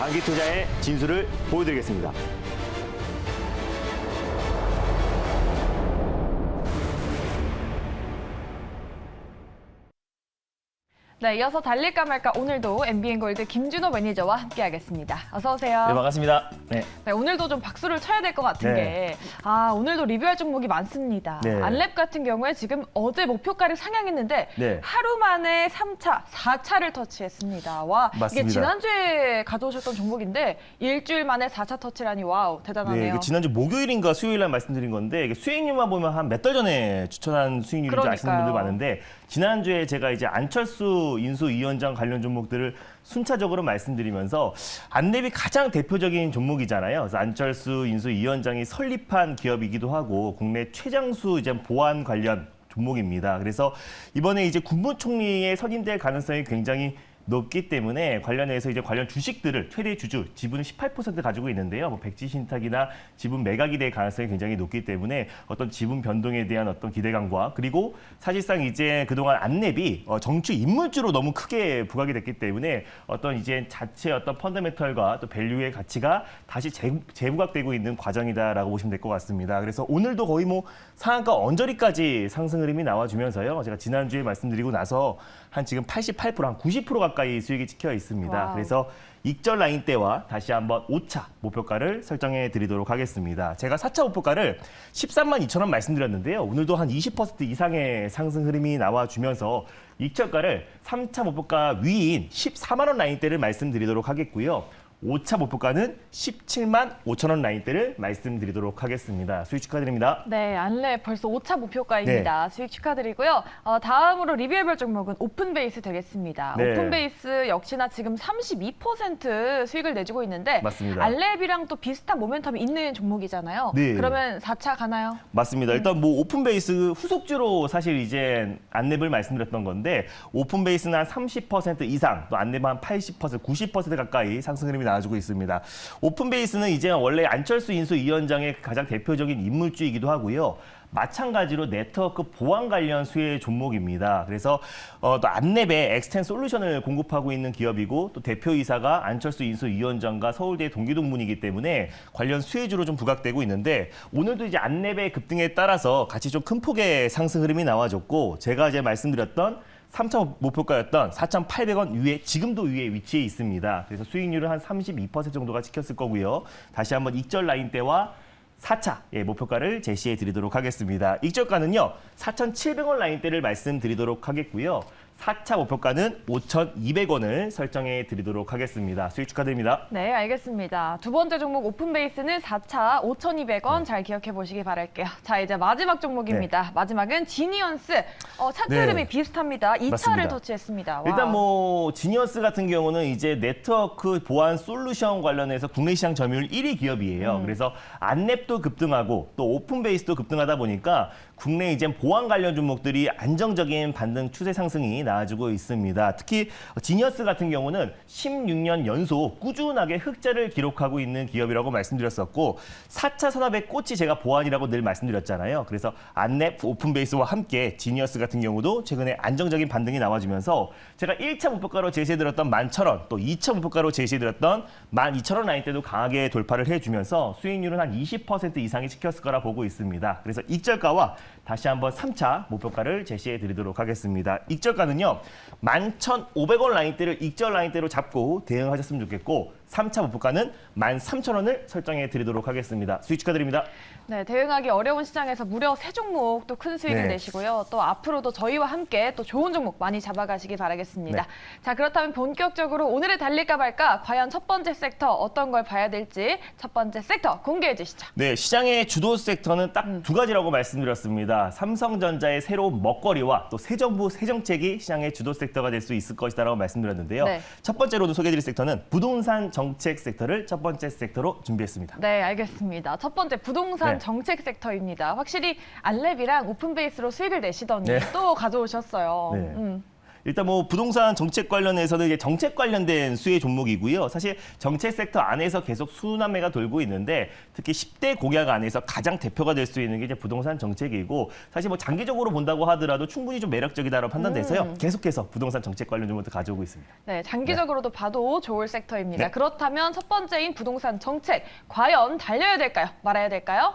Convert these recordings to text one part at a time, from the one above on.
장기 투자의 진수를 보여드리겠습니다. 네, 이어서 달릴까 말까 오늘도 MBN골드 김준호 매니저와 함께하겠습니다. 어서 오세요. 네, 반갑습니다. 네. 네, 오늘도 좀 박수를 쳐야 될 것 같은 네. 게 오늘도 리뷰할 종목이 많습니다. 네. 안랩 같은 경우에 지금 어제 목표가를 상향했는데 네. 하루 만에 3차, 4차를 터치했습니다. 와, 이게 맞습니다. 지난주에 가져오셨던 종목인데 일주일 만에 4차 터치라니 와우, 대단하네요. 네, 지난주 목요일인가 수요일 날 말씀드린 건데 이게 수익률만 보면 한 몇 달 전에 추천한 수익률인지 아시는 그러니까요. 분들 많은데 지난주에 제가 이제 안철수 인수위원장 관련 종목들을 순차적으로 말씀드리면서 안랩이 가장 대표적인 종목이잖아요. 그래서 안철수 인수위원장이 설립한 기업이기도 하고 국내 최장수 이제 보안 관련 종목입니다. 그래서 이번에 이제 국무총리에 선임될 가능성이 굉장히 높기 때문에 관련해서 이제 관련 주식들을 최대 주주 지분을 18% 가지고 있는데요. 뭐 백지 신탁이나 지분 매각이 될 가능성이 굉장히 높기 때문에 어떤 지분 변동에 대한 어떤 기대감과 그리고 사실상 이제 그동안 안랩이 정치 인물주로 너무 크게 부각이 됐기 때문에 어떤 이제 자체 어떤 펀더멘털과 또 밸류의 가치가 다시 재부각되고 있는 과정이다라고 보시면 될 것 같습니다. 그래서 오늘도 거의 뭐 상한가 언저리까지 상승 흐름이 나와주면서요. 제가 지난주에 말씀드리고 나서 한 지금 88%, 한 90% 가까이 수익이 찍혀 있습니다. 와우. 그래서 익절 라인대와 다시 한번 5차 목표가를 설정해 드리도록 하겠습니다. 제가 4차 목표가를 13만 2천 원 말씀드렸는데요. 오늘도 한 20% 이상의 상승 흐름이 나와주면서 익절가를 3차 목표가 위인 14만 원 라인대를 말씀드리도록 하겠고요. 5차 목표가는 17만 5천 원 라인대를 말씀드리도록 하겠습니다. 수익 축하드립니다. 네, 안랩 벌써 5차 목표가입니다. 수익 축하드리고요. 다음으로 리뷰해볼 종목은 오픈베이스 되겠습니다. 네. 오픈베이스 역시나 지금 32% 수익을 내주고 있는데 맞습니다. 안랩이랑 또 비슷한 모멘텀이 있는 종목이잖아요. 네. 그러면 4차 가나요? 맞습니다. 일단 뭐 오픈베이스 후속주로 사실 이제 안랩을 말씀드렸던 건데 오픈베이스는 한 30% 이상, 또 안랩은 한 80%, 90% 가까이 상승 흐름이 나와주고 있습니다. 오픈베이스는 이제 원래 안철수 인수위원장의 가장 대표적인 인물주이기도 하고요. 마찬가지로 네트워크 보안 관련 수혜 종목입니다. 그래서 또 안랩에 엑스텐 솔루션을 공급하고 있는 기업이고 또 대표이사가 안철수 인수위원장과 서울대 동기동문이기 때문에 관련 수혜주로 좀 부각되고 있는데 오늘도 이제 안랩의 급등에 따라서 같이 좀 큰 폭의 상승 흐름이 나와줬고 제가 이제 말씀드렸던 3차 목표가였던 4,800원 위에 지금도 위에 위치해 있습니다. 그래서 수익률은 한 32% 정도가 찍혔을 거고요. 다시 한번 익절 라인대와 4차 목표가를 제시해 드리도록 하겠습니다. 익절가는요. 4,700원 라인대를 말씀드리도록 하겠고요. 4차 목표가는 5,200원을 설정해 드리도록 하겠습니다. 수익 축하드립니다. 네, 알겠습니다. 두 번째 종목 오픈베이스는 4차 5,200원 잘 기억해 보시기 바랄게요. 자, 이제 마지막 종목입니다. 마지막은 지니언스. 차트 네. 흐름이 비슷합니다. 2차를 맞습니다. 터치했습니다. 일단 와우. 뭐 지니어스 같은 경우는 이제 네트워크 보안 솔루션 관련해서 국내 시장 점유율 1위 기업이에요. 그래서 안랩도 급등하고 또 오픈베이스도 급등하다 보니까 국내 이제 보안 관련 종목들이 안정적인 반등 추세 상승이 나와주고 있습니다. 특히 지니어스 같은 경우는 16년 연속 꾸준하게 흑자를 기록하고 있는 기업이라고 말씀드렸었고 4차 산업의 꽃이 제가 보안이라고 늘 말씀드렸잖아요. 그래서 안랩, 오픈베이스와 함께 지니어스 같은 경우도 최근에 안정적인 반등이 나와주면서 제가 1차 목표가로 제시해드렸던 11,000원, 또 2차 목표가로 제시해드렸던 12,000원 라인 때도 강하게 돌파를 해주면서 수익률은 한 20% 이상이 찍혔을 거라 보고 있습니다. 그래서 익절가와 다시 한번 3차 목표가를 제시해 드리도록 하겠습니다. 익절가는요. 11,500원 라인대를 익절 라인대로 잡고 대응하셨으면 좋겠고 3차 목표가는 13,000원을 설정해 드리도록 하겠습니다. 수익 축하드립니다. 네, 대응하기 어려운 시장에서 무려 3종목 또 큰 수익을 네. 내시고요. 또 앞으로도 저희와 함께 또 좋은 종목 많이 잡아가시기 바라겠습니다. 네. 자, 그렇다면 본격적으로 오늘의 달릴까 말까 과연 첫 번째 섹터 어떤 걸 봐야 될지 첫 번째 섹터 공개해 주시죠. 네, 시장의 주도 섹터는 딱 두 가지라고 말씀드렸습니다. 삼성전자의 새로운 먹거리와 또 새 정부, 새 정책이 시장의 주도 섹터가 될 수 있을 것이다라고 말씀드렸는데요. 네. 첫 번째로도 소개해드릴 섹터는 부동산 정책 섹터를 첫 번째 섹터로 준비했습니다. 네, 알겠습니다. 첫 번째 부동산 네. 정책 섹터입니다. 확실히 안랩이랑 오픈베이스로 수익을 내시더니 네. 또 가져오셨어요. 네. 일단 뭐 부동산 정책 관련해서는 이제 정책 관련된 수혜 종목이고요. 사실 정책 섹터 안에서 계속 순환매가 돌고 있는데 특히 10대 공약 안에서 가장 대표가 될 수 있는 게 이제 부동산 정책이고 사실 뭐 장기적으로 본다고 하더라도 충분히 좀 매력적이다라고 판단돼서요. 계속해서 부동산 정책 관련 종목도 가져오고 있습니다. 네, 장기적으로도 봐도 좋을 섹터입니다. 네. 그렇다면 첫 번째인 부동산 정책, 과연 달려야 될까요? 말아야 될까요?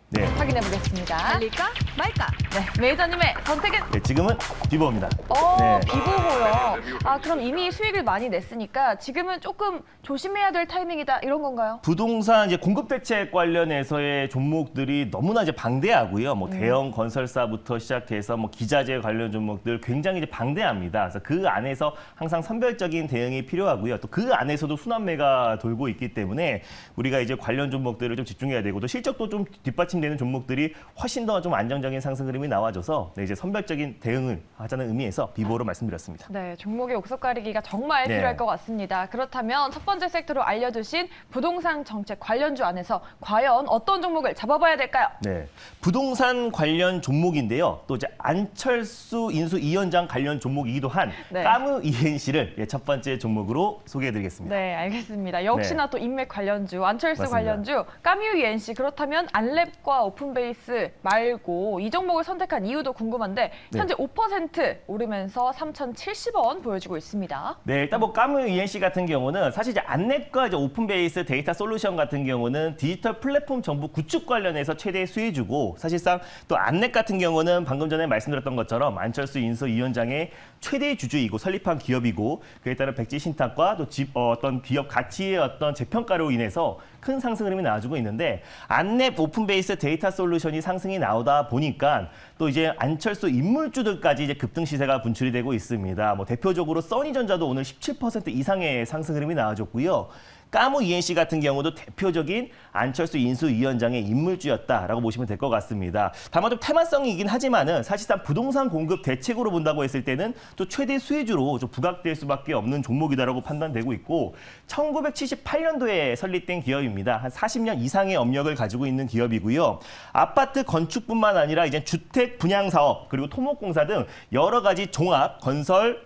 네. 확인해 보겠습니다. 달릴까 말까? 네, 매니저님의 선택은? 네, 지금은 비보입니다. 비보고요. 아, 그럼 이미 수익을 많이 냈으니까 지금은 조금 조심해야 될 타이밍이다 이런 건가요? 부동산 이제 공급 대책 관련해서의 종목들이 너무나 이제 방대하고요. 뭐 대형 건설사부터 시작해서 뭐 기자재 관련 종목들 굉장히 이제 방대합니다. 그래서 그 안에서 항상 선별적인 대응이 필요하고요. 또 그 안에서도 순환매가 돌고 있기 때문에 우리가 이제 관련 종목들을 좀 집중해야 되고 또 실적도 좀 뒷받침되는 종목들이 훨씬 더 좀 안정적인 상승 흐름이 나와줘서 네, 이제 선별적인 대응을 하자는 의미에서 비보로 말씀드렸습니다. 네, 종목의 옥석 가리기가 정말 네. 필요할 것 같습니다. 그렇다면 첫 번째 섹터로 알려주신 부동산 정책 관련주 안에서 과연 어떤 종목을 잡아봐야 될까요? 네, 부동산 관련 종목인데요. 또 이제 안철수 인수 2연장 관련 종목이기도 한 네. 까무 ENC를 첫 번째 종목으로 소개해드리겠습니다. 네, 알겠습니다. 역시나 네. 또 인맥 관련주, 안철수 맞습니다. 관련주, 까뮤 ENC. 그렇다면 안랩과 오픈베이스 말고 이 종목을 선택한 이유도 궁금한데 네. 현재 5% 오르면서 3,070원 보여지고 있습니다. 네, 일단 뭐 까무 ENC 같은 경우는 사실 이제 안넷과 이제 오픈베이스 데이터 솔루션 같은 경우는 디지털 플랫폼 정보 구축 관련해서 최대 수혜주고 사실상 또 안넷 같은 경우는 방금 전에 말씀드렸던 것처럼 안철수 인수 2연장의 최대 주주이고 설립한 기업이고 그에 따른 백지 신탁과 또 어떤 기업 가치의 어떤 재평가로 인해서 큰 상승 흐름이 나와주고 있는데 안넷 오픈베이스 데이터 솔루션이 상승이 나오다 보니까 또 이제 안철수 인물주들까지 이제 급등 시세가 분출이 되고 있습니다. 뭐 대표적으로 써니전자도 오늘 17% 이상의 상승 흐름이 나와줬고요. 까무 ENC 같은 경우도 대표적인 안철수 인수 2연장의 인물주였다라고 보시면 될 것 같습니다. 다만 좀 테마성이긴 하지만은 사실상 부동산 공급 대책으로 본다고 했을 때는 또 최대 수혜주로 좀 부각될 수밖에 없는 종목이다라고 판단되고 있고 1978년도에 설립된 기업입니다. 한 40년 이상의 업력을 가지고 있는 기업이고요. 아파트 건축뿐만 아니라 이제 주택 분양 사업 그리고 토목공사 등 여러 가지 종합 건설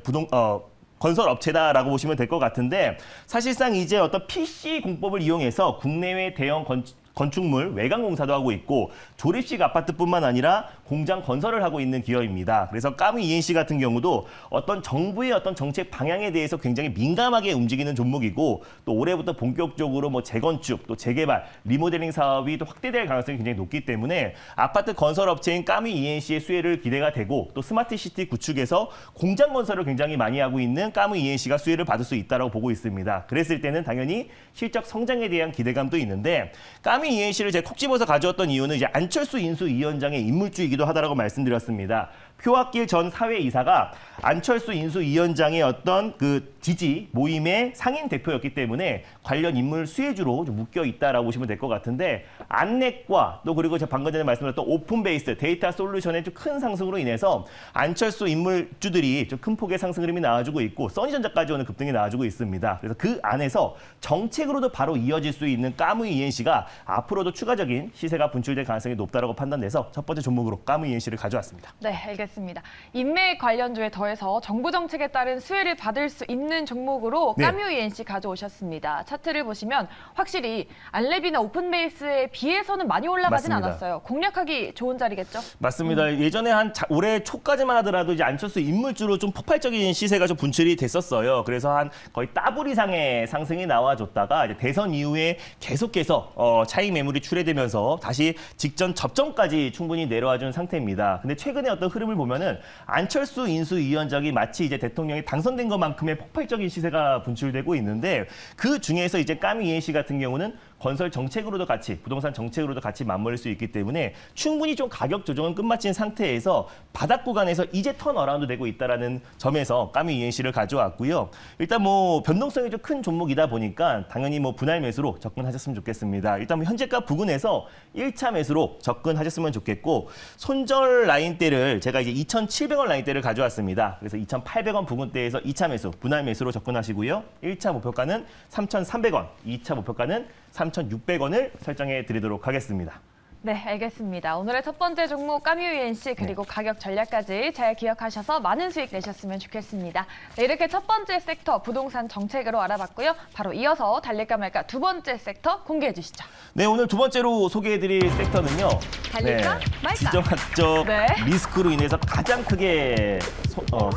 건설 업체다라고 보시면 될 것 같은데 사실상 이제 어떤 PC 공법을 이용해서 국내외 대형 건축물 외관 공사도 하고 있고 조립식 아파트뿐만 아니라 공장 건설을 하고 있는 기업입니다. 그래서 까무 ENC 같은 경우도 어떤 정부의 어떤 정책 방향에 대해서 굉장히 민감하게 움직이는 종목이고 또 올해부터 본격적으로 뭐 재건축 또 재개발 리모델링 사업이 또 확대될 가능성이 굉장히 높기 때문에 아파트 건설 업체인 까무 ENC의 수혜를 기대가 되고 또 스마트 시티 구축에서 공장 건설을 굉장히 많이 하고 있는 까무 ENC가 수혜를 받을 수 있다고 보고 있습니다. 그랬을 때는 당연히 실적 성장에 대한 기대감도 있는데 까무 ENC를 제가 콕 집어서 가져왔던 이유는 이제 안철수 인수 2연장의 인물주이기도 하다라고 말씀드렸습니다. 표학길 전 사회이사가 안철수 인수 2연장의 어떤 그 지지 모임의 상인 대표였기 때문에 관련 인물 수혜주로 좀 묶여 있다라고 보시면 될 것 같은데 안넷과 또 그리고 제가 방금 전에 말씀드렸던 오픈베이스 데이터 솔루션의 좀 큰 상승으로 인해서 안철수 인물주들이 좀 큰 폭의 상승 흐름이 나와주고 있고 써니전자까지 오는 급등이 나와주고 있습니다. 그래서 그 안에서 정책으로도 바로 이어질 수 있는 까무 ENC가 앞으로도 추가적인 시세가 분출될 가능성이 높다라고 판단돼서 첫 번째 종목으로 까무 ENC를 가져왔습니다. 네, 알겠습니다. 인맥 관련주에 더해서 정부 정책에 따른 수혜를 받을 수 있는 종목으로 네. 까뮤 ENC 가져오셨습니다. 차트를 보시면 확실히 안랩이나 오픈베이스에 비해서는 많이 올라가진 맞습니다. 않았어요. 공략하기 좋은 자리겠죠? 맞습니다. 예전에 올해 초까지만 하더라도 이제 안철수 인물주로 좀 폭발적인 시세가 좀 분출이 됐었어요. 그래서 한 거의 더블 이상의 상승이 나와줬다가 이제 대선 이후에 계속해서 차익 매물이 출회되면서 다시 직전 접전까지 충분히 내려와준 상태입니다. 근데 최근에 어떤 흐름을 보면은 안철수 인수 2연장이 마치 이제 대통령이 당선된 것만큼의 폭발적인 시세가 분출되고 있는데 그 중에서 이제 까미 ENC 같은 경우는 건설 정책으로도 같이 부동산 정책으로도 같이 맞물릴 수 있기 때문에 충분히 좀 가격 조정은 끝마친 상태에서 바닥 구간에서 이제 턴 어라운드 되고 있다라는 점에서 까미 ENC를 가져왔고요. 일단 뭐 변동성이 좀 큰 종목이다 보니까 당연히 뭐 분할 매수로 접근하셨으면 좋겠습니다. 일단 뭐 현재가 부근에서 1차 매수로 접근하셨으면 좋겠고 손절 라인대를 제가 이제 2,700원 라인대를 가져왔습니다. 그래서 2,800원 부근대에서 2차 매수 분할 매수로 접근하시고요. 1차 목표가는 3,300원, 2차 목표가는 3,600원을 설정해 드리도록 하겠습니다. 네, 알겠습니다. 오늘의 첫 번째 종목 까뮤ENC 그리고 가격 전략까지 잘 기억하셔서 많은 수익 내셨으면 좋겠습니다. 네, 이렇게 첫 번째 섹터 부동산 정책으로 알아봤고요. 바로 이어서 달릴까 말까 두 번째 섹터 공개해 주시죠. 네, 오늘 두 번째로 소개해드릴 섹터는요. 달릴까 말까? 지정학적 네. 리스크로 인해서 가장 크게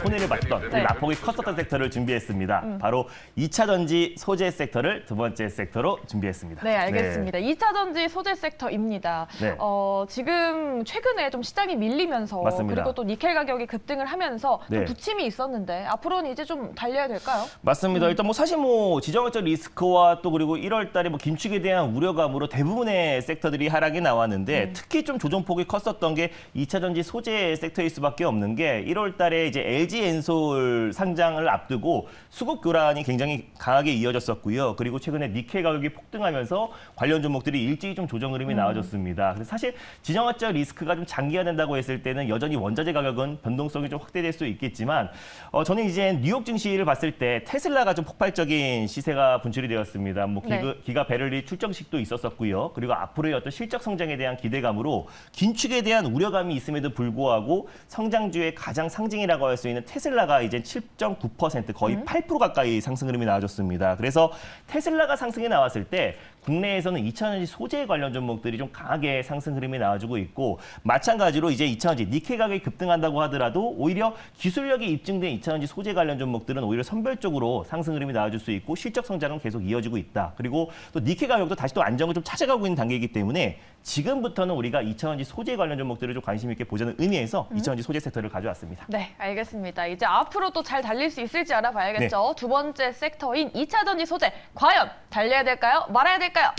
손해를 봤던 네. 낙폭이 컸었던 섹터를 준비했습니다. 바로 2차 전지 소재 섹터를 두 번째 섹터로 준비했습니다. 네, 알겠습니다. 2차 전지 소재 섹터입니다. 네. 지금 최근에 좀 시장이 밀리면서 맞습니다. 그리고 또 니켈 가격이 급등을 하면서 좀 네. 부침이 있었는데 앞으로는 이제 좀 달려야 될까요? 맞습니다. 일단 뭐 사실 뭐 지정학적 리스크와 또 그리고 1월 달에 뭐 긴축에 대한 우려감으로 대부분의 섹터들이 하락이 나왔는데 특히 좀 조정폭이 컸었던 게 2차 전지 소재 섹터일 수밖에 없는 게 1월 달에 이제 LG 엔솔 상장을 앞두고 수급 교란이 굉장히 강하게 이어졌었고요. 그리고 최근에 니켈 가격이 폭등하면서 관련 종목들이 일제히 좀 조정 흐름이 나와줬습니다. 그래서 사실 지정학적 리스크가 좀 장기화된다고 했을 때는 여전히 원자재 가격은 변동성이 좀 확대될 수 있겠지만 저는 이제 뉴욕 증시를 봤을 때 테슬라가 좀 폭발적인 시세가 분출이 되었습니다. 뭐 네. 기가 베를리 출정식도 있었었고요. 그리고 앞으로의 어떤 실적 성장에 대한 기대감으로 긴축에 대한 우려감이 있음에도 불구하고 성장주의 가장 상징이라고 할 수 있는 테슬라가 이제 7.9% 거의 8% 가까이 상승 흐름이 나와줬습니다. 그래서 테슬라가 상승이 나왔을 때 국내에서는 2차 전지 소재 관련 종목들이 좀 강하게 상승 흐름이 나와주고 있고 마찬가지로 이제 2차 전지 니켈 가격이 급등한다고 하더라도 오히려 기술력이 입증된 2차 전지 소재 관련 종목들은 오히려 선별적으로 상승 흐름이 나와줄 수 있고 실적 성장은 계속 이어지고 있다. 그리고 또 니켈 가격도 다시 또 안정을 좀 찾아가고 있는 단계이기 때문에 지금부터는 우리가 2차 전지 소재 관련 종목들을 좀 관심 있게 보자는 의미에서 2차 전지 소재 섹터를 가져왔습니다. 네, 알겠습니다. 이제 앞으로 또 잘 달릴 수 있을지 알아봐야겠죠. 두 번째 섹터인 2차 전지 소재. 과연 달려야 될까요? 말아야 될까요?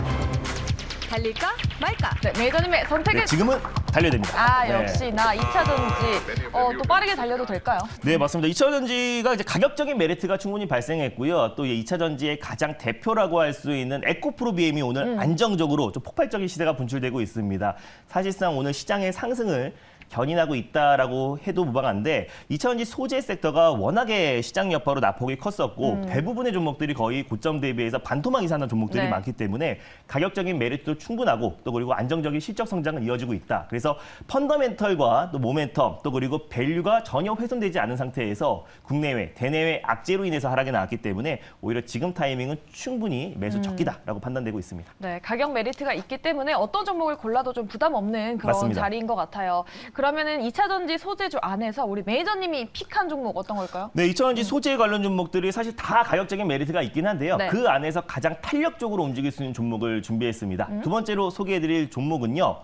달릴까 말까? 네, 메이저님의 선택은? 네, 지금은 달려야 됩니다. 아, 네. 역시나 2차 전지. 또 빠르게 달려도 될까요? 네, 맞습니다. 2차 전지가 이제 가격적인 메리트가 충분히 발생했고요. 또 2차 전지의 가장 대표라고 할 수 있는 에코프로비엠이 오늘 안정적으로 좀 폭발적인 시세가 분출되고 있습니다. 사실상 오늘 시장의 상승을 견인하고 있다라고 해도 무방한데 2차 전지 소재 섹터가 워낙에 시장 여파로 낙폭이 컸었고 대부분의 종목들이 거의 고점 대비해서 반토막 이상의 종목들이 네. 많기 때문에 가격적인 메리트도 충분하고 또 그리고 안정적인 실적 성장은 이어지고 있다. 그래서 펀더멘털과 또 모멘텀 또 그리고 밸류가 전혀 훼손되지 않은 상태에서 국내외, 대내외 악재로 인해서 하락이 나왔기 때문에 오히려 지금 타이밍은 충분히 매수 적기다라고 판단되고 있습니다. 네, 가격 메리트가 있기 때문에 어떤 종목을 골라도 좀 부담 없는 그런 맞습니다. 자리인 것 같아요. 그러면은 2차 전지 소재주 안에서 우리 메이저님이 픽한 종목 어떤 걸까요? 네, 2차 전지 소재 관련 종목들이 사실 다 가격적인 메리트가 있긴 한데요. 네. 그 안에서 가장 탄력적으로 움직일 수 있는 종목을 준비했습니다. 두 번째로 소개해드릴 종목은요.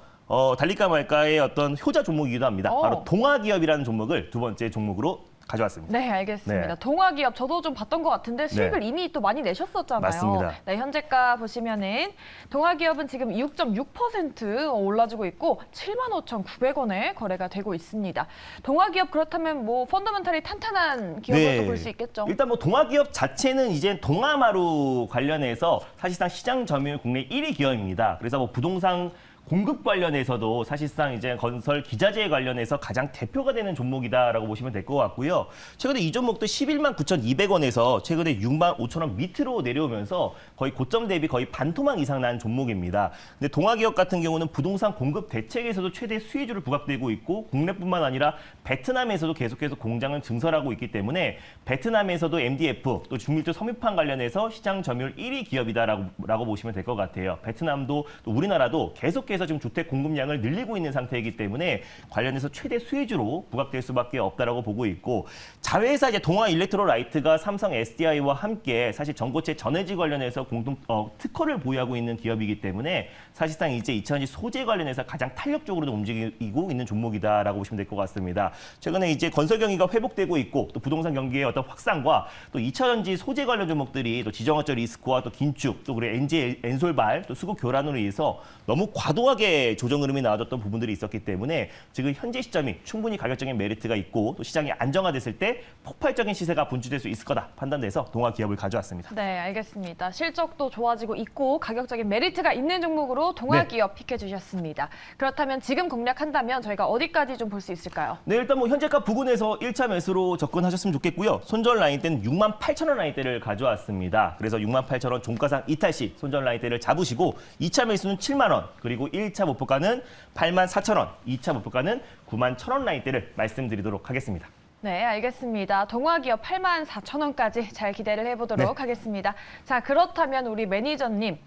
달릴까 말까의 어떤 효자 종목이기도 합니다. 바로 동아기업이라는 종목을 두 번째 종목으로 가져왔습니다. 네, 알겠습니다. 네. 동아기업 저도 좀 봤던 것 같은데 수익을 이미 또 많이 내셨었잖아요. 맞습니다. 네, 현재가 보시면은 동아기업은 지금 6.6% 올라주고 있고 75,900원에 거래가 되고 있습니다. 동아기업 그렇다면 뭐 펀더멘털이 탄탄한 기업으로 볼 수 있겠죠. 일단 뭐 동아기업 자체는 이제 동아마루 관련해서 사실상 시장 점유율 국내 1위 기업입니다. 그래서 뭐 부동산 공급 관련해서도 사실상 이제 건설 기자재 관련해서 가장 대표가 되는 종목이다라고 보시면 될 것 같고요. 최근에 이 종목도 11만 9,200원에서 최근에 6만 5천 원 밑으로 내려오면서 거의 고점 대비 거의 반토막 이상 난 종목입니다. 근데 동아기업 같은 경우는 부동산 공급 대책에서도 최대 수혜주를 부각되고 있고 국내뿐만 아니라 베트남에서도 계속해서 공장을 증설하고 있기 때문에 베트남에서도 MDF 또 중밀도 섬유판 관련해서 시장 점유율 1위 기업이다라고 보시면 될 것 같아요. 베트남도 또 우리나라도 계속해서 지금 주택 공급량을 늘리고 있는 상태이기 때문에 관련해서 최대 수혜주로 부각될 수밖에 없다라고 보고 있고 자회사 이제 동아 일렉트로라이트가 삼성 SDI와 함께 사실 전고체 전해지 관련해서 공동 특허를 보유하고 있는 기업이기 때문에 사실상 이제 2차 전지 소재 관련해서 가장 탄력적으로도 움직이고 있는 종목이다라고 보시면 될 것 같습니다. 최근에 이제 건설 경기가 회복되고 있고 또 부동산 경기의 어떤 확산과 또 2차 전지 소재 관련 종목들이 또 지정학적 리스크와 또 긴축 또 그리고 NG 엔솔발 또 수급 교란으로 인해서 너무 과도하게 조정 흐름이 나와줬던 부분들이 있었기 때문에 지금 현재 시점이 충분히 가격적인 메리트가 있고 또 시장이 안정화됐을 때 폭발적인 시세가 분출될 수 있을 거다 판단돼서 동아 기업을 가져왔습니다. 네, 알겠습니다. 실적도 좋아지고 있고 가격적인 메리트가 있는 종목으로 동아기업 픽해 주셨습니다. 그렇다면 지금 공략한다면 저희가 어디까지 좀 볼 수 있을까요? 네, 일단 뭐 현재가 부근에서 1차 매수로 접근하셨으면 좋겠고요. 손절 라인대는 68,000원 라인대를 가져왔습니다. 그래서 68,000원 종가상 이탈시 손절 라인대를 잡으시고 2차 매수는 7만 원, 그리고 1차 목표가는 84,000원, 2차 목표가는 91,000원 라인대를 말씀드리도록 하겠습니다. 네, 알겠습니다. 동화기업 84,000원까지 잘 기대를 해보도록 네. 하겠습니다. 자, 그렇다면 우리 매니저님,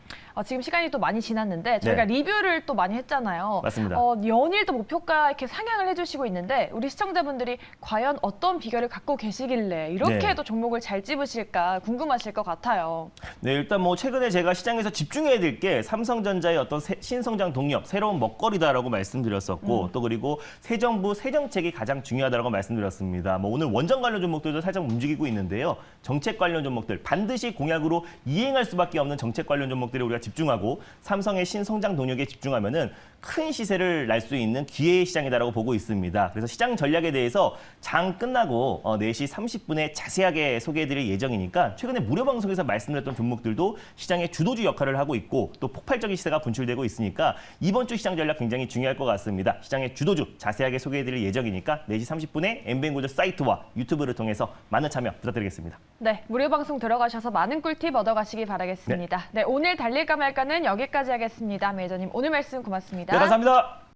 지금 시간이 또 많이 지났는데 저희가 네. 리뷰를 또 많이 했잖아요. 맞습니다. 연일 또 목표가 이렇게 상향을 해주시고 있는데 우리 시청자분들이 과연 어떤 비결을 갖고 계시길래 이렇게 네. 또 종목을 잘 집으실까 궁금하실 것 같아요. 네, 일단 뭐 최근에 제가 시장에서 집중해야 될 게 삼성전자의 어떤 신성장 동력, 새로운 먹거리다라고 말씀드렸었고 또 그리고 새 정부 새 정책이 가장 중요하다라고 말씀드렸습니다. 뭐 오늘 원전 관련 종목들도 살짝 움직이고 있는데요. 정책 관련 종목들 반드시 공약으로 이행할 수밖에 없는 정책 관련 종목들에 우리가 집중하고 삼성의 신성장 동력에 집중하면은 큰 시세를 날 수 있는 기회의 시장이다라고 보고 있습니다. 그래서 시장 전략에 대해서 장 끝나고 4시 30분에 자세하게 소개해드릴 예정이니까 최근에 무료 방송에서 말씀드렸던 종목들도 시장의 주도주 역할을 하고 있고 또 폭발적인 시세가 분출되고 있으니까 이번 주 시장 전략 굉장히 중요할 것 같습니다. 시장의 주도주 자세하게 소개해드릴 예정이니까 4시 30분에 엠뱅고드 사이트와 유튜브를 통해서 많은 참여 부탁드리겠습니다. 네, 무료 방송 들어가셔서 많은 꿀팁 얻어가시기 바라겠습니다. 네, 오늘 달릴까 말까는 여기까지 하겠습니다. 매니저님 오늘 말씀 고맙습니다. 네, 감사합니다.